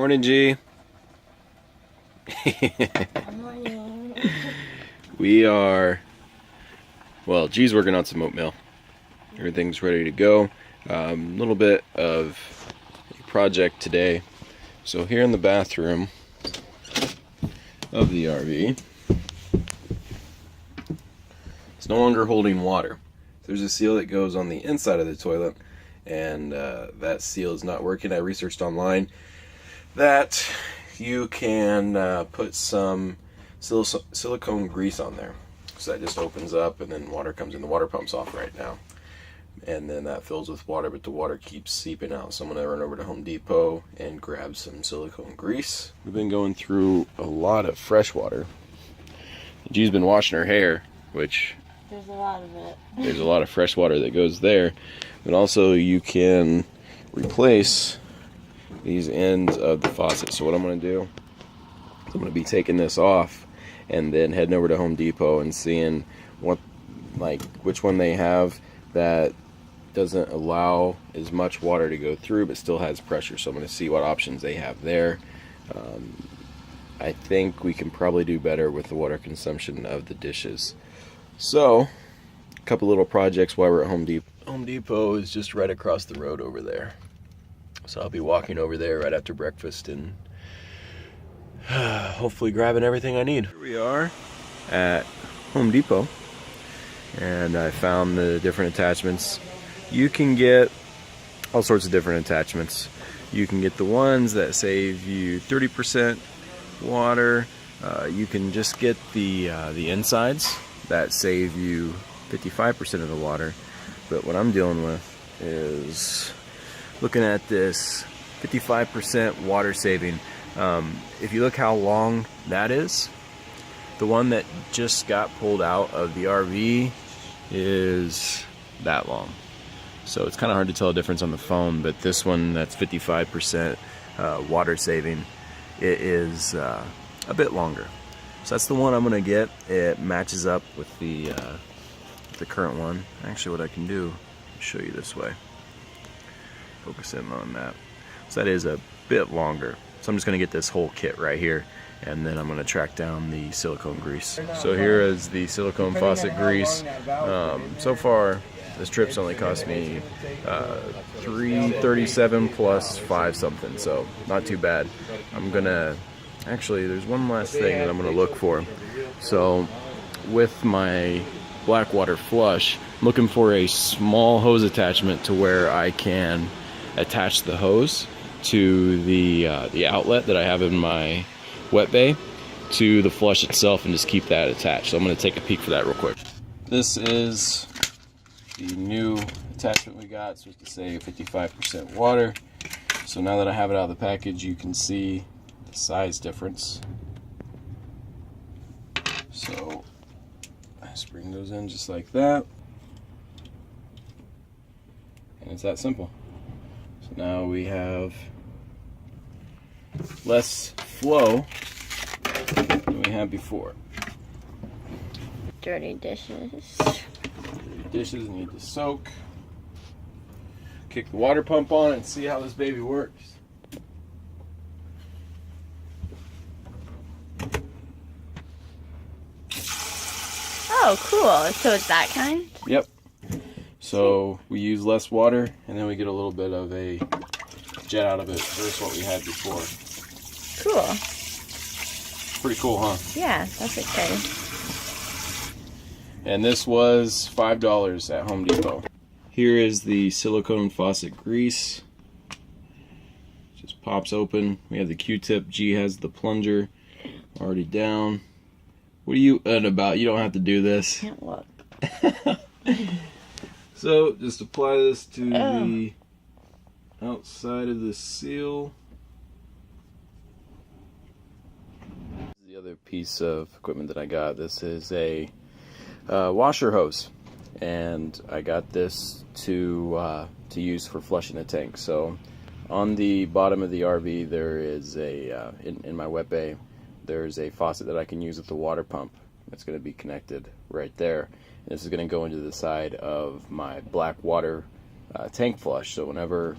Morning, G. Morning. We are, well, G's working on some oatmeal. Everything's ready to go. A little bit of a project today. So here in the bathroom of the RV, it's no longer holding water. There's a seal that goes on the inside of the toilet, and that seal is not working. I researched online that you can put some silicone grease on there. So that just opens up and then water comes in. The water pump's off right now. And then that fills with water, but the water keeps seeping out. So I'm going to run over to Home Depot and grab some silicone grease. We've been going through a lot of fresh water. G's been washing her hair, which There's a lot of it. there's a lot of fresh water that goes there. But also you can replace these ends of the faucet. So what I'm going to do is I'm going to be taking this off and then heading over to Home Depot and seeing which one they have that doesn't allow as much water to go through but still has pressure. So I'm going to see what options they have there. I think we can probably do better with the water consumption of the dishes. So a couple little projects while we're at Home Depot. Home Depot is just right across the road over there. So I'll be walking over there right after breakfast and hopefully grabbing everything I need. Here we are at Home Depot, and I found the different attachments. You can get all sorts of different attachments. You can get the ones that save you 30% water. You can just get the insides that save you 55% of the water. But what I'm dealing with is looking at this 55% water saving. If you look how long that is, the one that just got pulled out of the RV is that long. So it's kind of hard to tell a difference on the phone, but this one that's 55% water saving, it is a bit longer. So that's the one I'm gonna get. It matches up with the current one. Actually, what I can do is show you this way. Focus in on that. So that is a bit longer. So I'm just gonna get this whole kit right here, and then I'm gonna track down the silicone grease. So here is the silicone faucet grease. So far, this trip's only cost me $337 plus 5 something, so not too bad. I'm gonna, actually, there's one last thing that I'm gonna look for. So with my black water flush, I'm looking for a small hose attachment to where I can attach the hose to the outlet that I have in my wet bay to the flush itself and just keep that attached. So I'm going to take a peek for that real quick. This is the new attachment we got. It's supposed to say 55% water. So now that I have it out of the package, you can see the size difference. So I just bring those in just like that. And it's that simple. So now we have less flow than we had before. Dirty dishes. Dirty dishes need to soak. Kick the water pump on and see how this baby works. Oh, cool. So it's that kind? Yep. So we use less water and then we get a little bit of a jet out of it versus what we had before. Cool. Pretty cool, huh? Yeah, that's exciting. And this was $5 at Home Depot. Here is the silicone faucet grease. Just pops open. We have the Q-tip. G has the plunger already down. What are you about? You don't have to do this. Can't look. So just apply this to the outside of the seal. The other piece of equipment that I got, this is a washer hose, and I got this to use for flushing a tank. So on the bottom of the RV there is a in my wet bay there's a faucet that I can use with the water pump. It's going to be connected right there. And this is going to go into the side of my black water tank flush. So whenever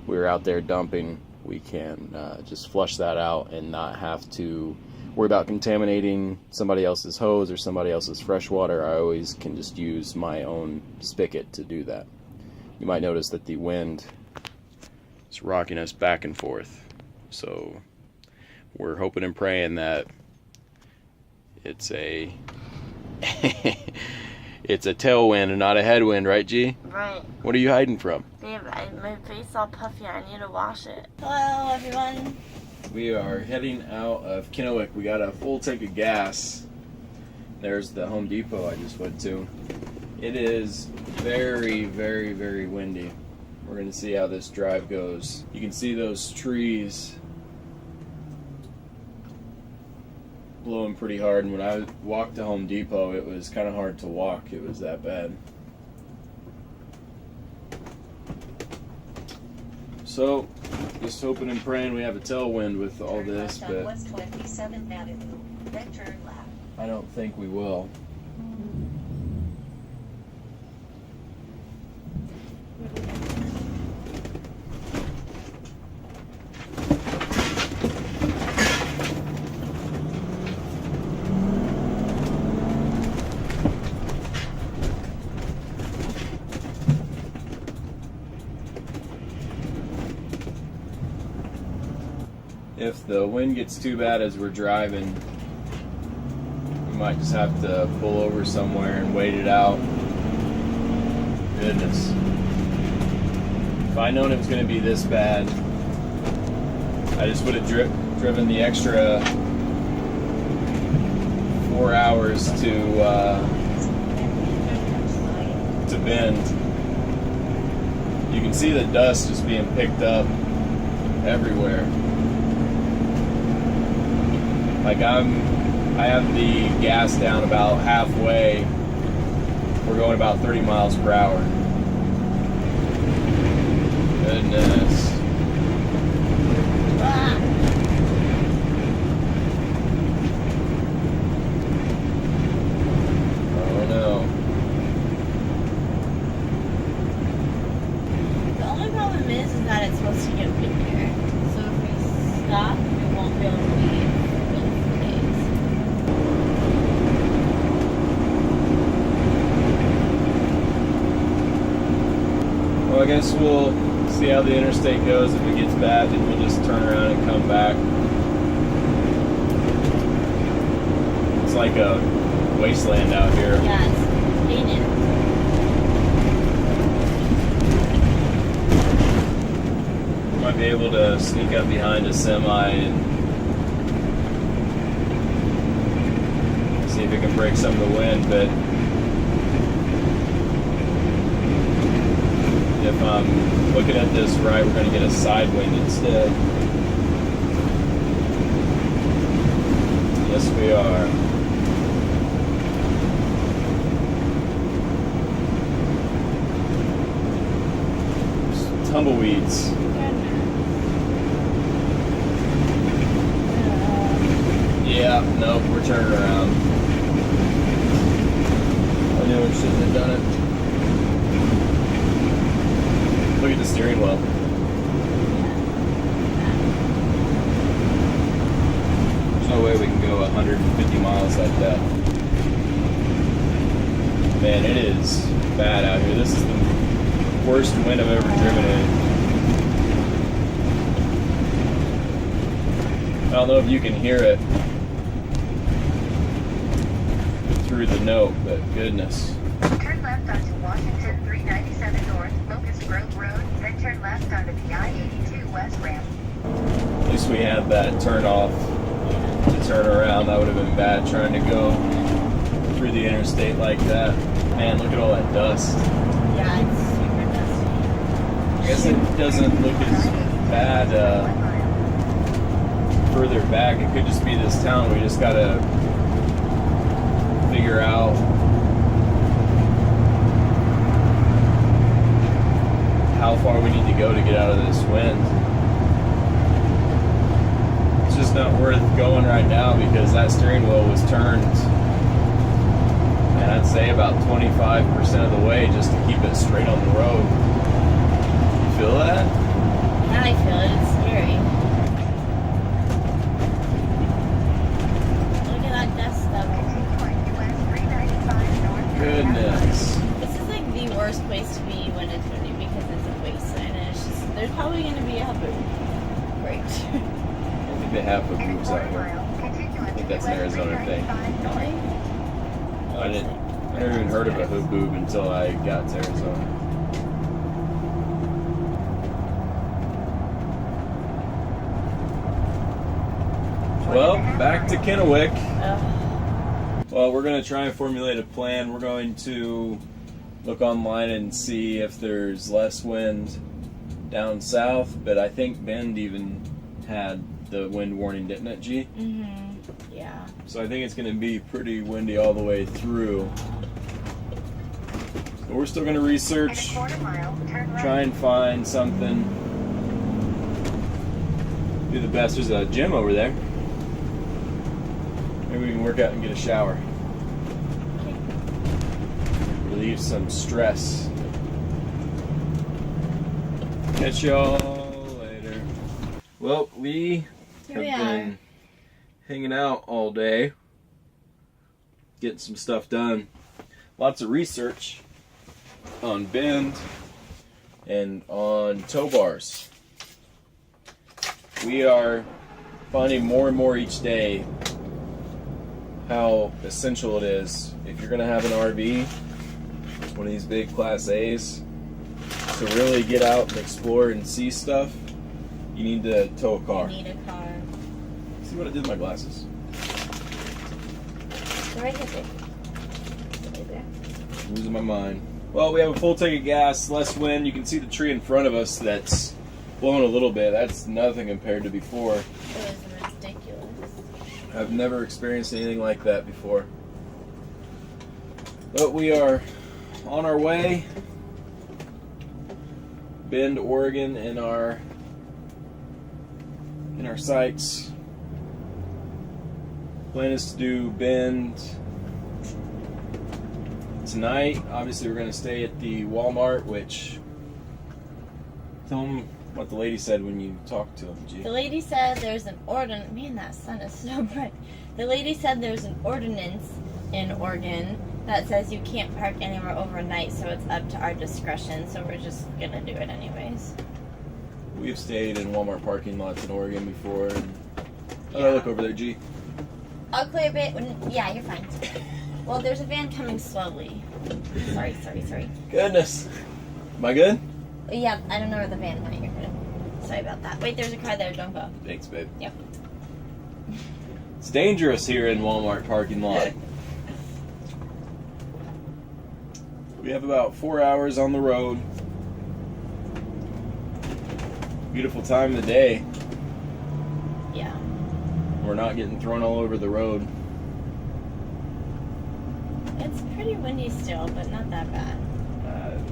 we were out there dumping we can just flush that out and not have to worry about contaminating somebody else's hose or somebody else's fresh water. I always can just use my own spigot to do that. You might notice that the wind is rocking us back and forth. So we're hoping and praying that it's a it's a tailwind and not a headwind, right, G? Right. What are you hiding from? Babe, my face all puffy. I need to wash it. Hello, everyone. We are heading out of Kennewick. We got a full tank of gas. There's the Home Depot I just went to. It is very, very, very windy. We're going to see how this drive goes. You can see those trees blowing pretty hard, and when I walked to Home Depot, it was kind of hard to walk. It was that bad. So, just hoping and praying we have a tailwind with all this, but West 27th Avenue, then turn left. I don't think we will. If the wind gets too bad as we're driving, we might just have to pull over somewhere and wait it out. Goodness. If I'd known it was going to be this bad, I just would have driven the extra 4 hours to Bend. You can see the dust just being picked up everywhere. Like I have the gas down about halfway. We're going about 30 miles per hour. Goodness. Ah. Oh no. The only problem is that it's supposed to get windier. So if we stop, we won't be able to leave for 4 days. Well, I guess we'll see how the interstate goes. If it gets bad, then we'll just turn around and come back. It's like a wasteland out here. Yeah, it's painted. Might be able to sneak up behind a semi and see if it can break some of the wind, but if I'm looking at this right, we're going to get a side wind instead. Yes, we are. Tumbleweeds. Yeah, nope, we're turning around. I knew we shouldn't have done it. Look at the steering wheel. There's no way we can go 150 miles like that. Man, it is bad out here. This is the worst wind I've ever driven in. I don't know if you can hear it through the note, but goodness. Turn left onto Washington 397 North, Locust Grove Road, then turn left onto the I-82 West ramp. At least we had that turn off to turn around. That would have been bad trying to go through the interstate like that. Man, look at all that dust. Yeah, it's super dusty. I guess it doesn't look as bad further back. It could just be this town. We just gotta figure out how far we need to go to get out of this wind. It's just not worth going right now because that steering wheel was turned, and I'd say about 25% of the way just to keep it straight on the road. You feel that? Yeah, I feel it. It's scary. scary. Look at that dust level. Goodness. This is like the worst place to be when it's windy because it's a wasteland and it's just, there's probably going to be a boom. Great. I think they have boobs out here. I think that's an Arizona thing. Really? I never even heard of a haboob until I got to Arizona. Well, back to Kennewick. Well, we're going to try and formulate a plan. We're going to look online and see if there's less wind down south, but I think Bend even had the wind warning, didn't it, G? Mm-hmm. Yeah. So I think it's going to be pretty windy all the way through. But we're still going to research, try and find something. Do the best. There's a gym over there. Maybe we can work out and get a shower. Okay. Relieve some stress. Catch y'all later. Well, we Here we have been hanging out all day, getting some stuff done. Lots of research on Bend and on tow bars. We are finding more and more each day how essential it is if you're going to have an RV, one of these big Class A's, to really get out and explore and see stuff. You need to tow a car. You need a car. See what I did with my glasses. They're right here. Right there. Losing my mind. Well, we have a full tank of gas, less wind. You can see the tree in front of us that's blowing a little bit. That's nothing compared to before. It was ridiculous. I've never experienced anything like that before. But we are on our way. Bend, Oregon in our sights. Plan is to do Bend tonight. Obviously we're going to stay at the Walmart, which, tell them what the lady said when you talked to them, G. The lady said there's an ordinance. Man, that sun is so bright. The lady said there's an ordinance in Oregon that says you can't park anywhere overnight, so it's up to our discretion. So we're just gonna do it anyways. We've stayed in Walmart parking lots in Oregon before. And how do Yeah. I look over there, G? I'll clear a bit. Yeah, you're fine. Well, there's a van coming slowly. Sorry. Goodness. Am I good? Yeah, I don't know where the van went. You're good. Sorry about that. Wait, there's a car there. Don't go. Thanks, babe. Yep. It's dangerous here in Walmart parking lot. We have about 4 hours on the road. Beautiful time of the day. Yeah. We're not getting thrown all over the road. It's pretty windy still, but not that bad.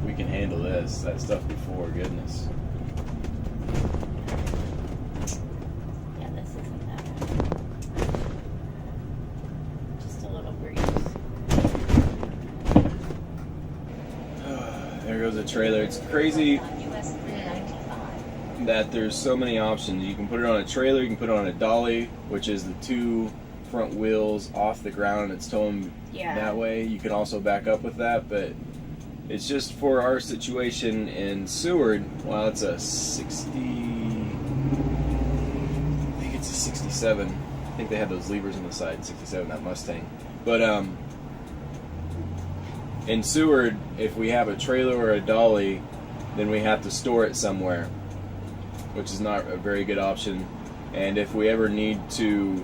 We can handle this. That stuff before, goodness. Yeah, this isn't that bad. Just a little breeze. There goes a trailer. It's crazy that there's so many options. You can put it on a trailer, you can put it on a dolly, which is the two front wheels off the ground and it's towing that way. You can also back up with that, but it's just for our situation in Seward. Well, it's a 60, I think it's a 67. I think they had those levers on the side, 67, that Mustang. But in Seward, if we have a trailer or a dolly, then we have to store it somewhere, which is not a very good option. And if we ever need to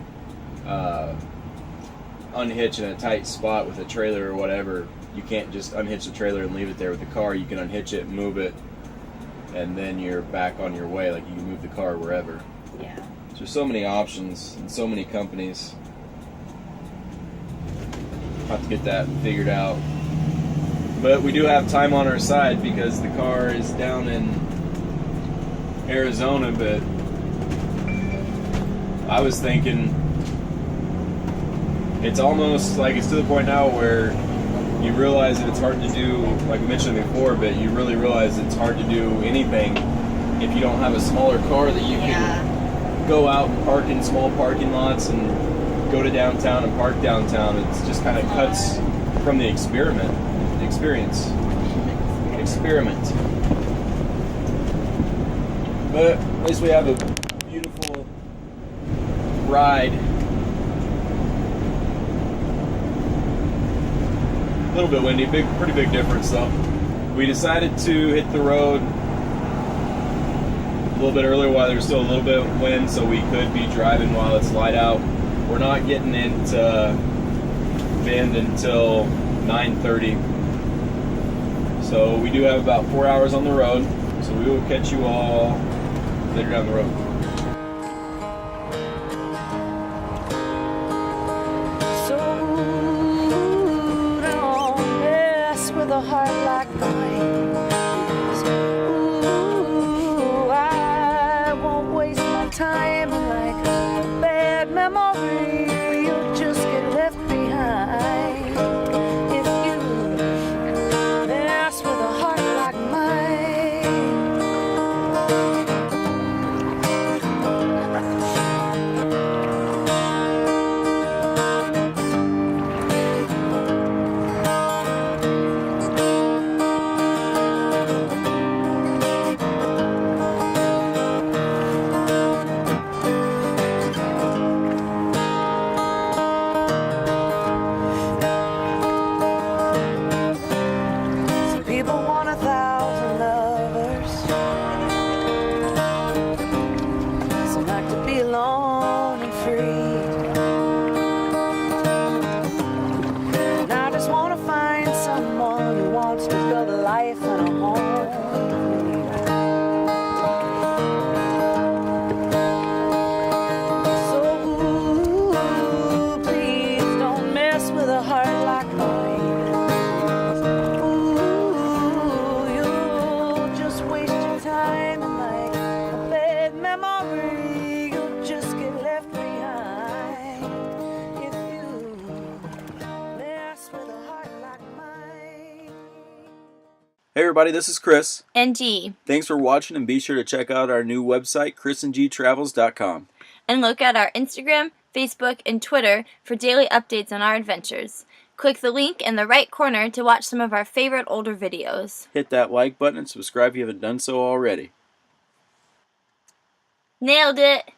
unhitch in a tight spot with a trailer or whatever, you can't just unhitch the trailer and leave it there with the car. You can unhitch it, move it, and then you're back on your way. Like you can move the car wherever. Yeah. So there's so many options and so many companies. Have to get that figured out. But we do have time on our side because the car is down in Arizona, but I was thinking it's almost like it's to the point now where you realize that it's hard to do, like I mentioned before, but you really realize it's hard to do anything if you don't have a smaller car that you can go out and park in small parking lots and go to downtown and park downtown. It just kind of cuts from the experience. But at least we have a beautiful ride. A little bit windy, pretty big difference though. We decided to hit the road a little bit earlier while there's still a little bit of wind, so we could be driving while it's light out. We're not getting into Bend until 9:30, so we do have about 4 hours on the road. So we will catch you all later down the road. So don't mess with a heart like mine. Ooh, I won't waste my time like a bad memory. You'll just get left behind if you mess with a heart like mine. People want 1,000 lovers. Some like to be alone and free. And I just want to find someone who wants to build a life and a home. So please don't mess with a heart like mine. Hey everybody, this is Chris. And G. Thanks for watching, and be sure to check out our new website, chrisandgtravels.com. And look at our Instagram, Facebook, and Twitter for daily updates on our adventures. Click the link in the right corner to watch some of our favorite older videos. Hit that like button and subscribe if you haven't done so already. Nailed it!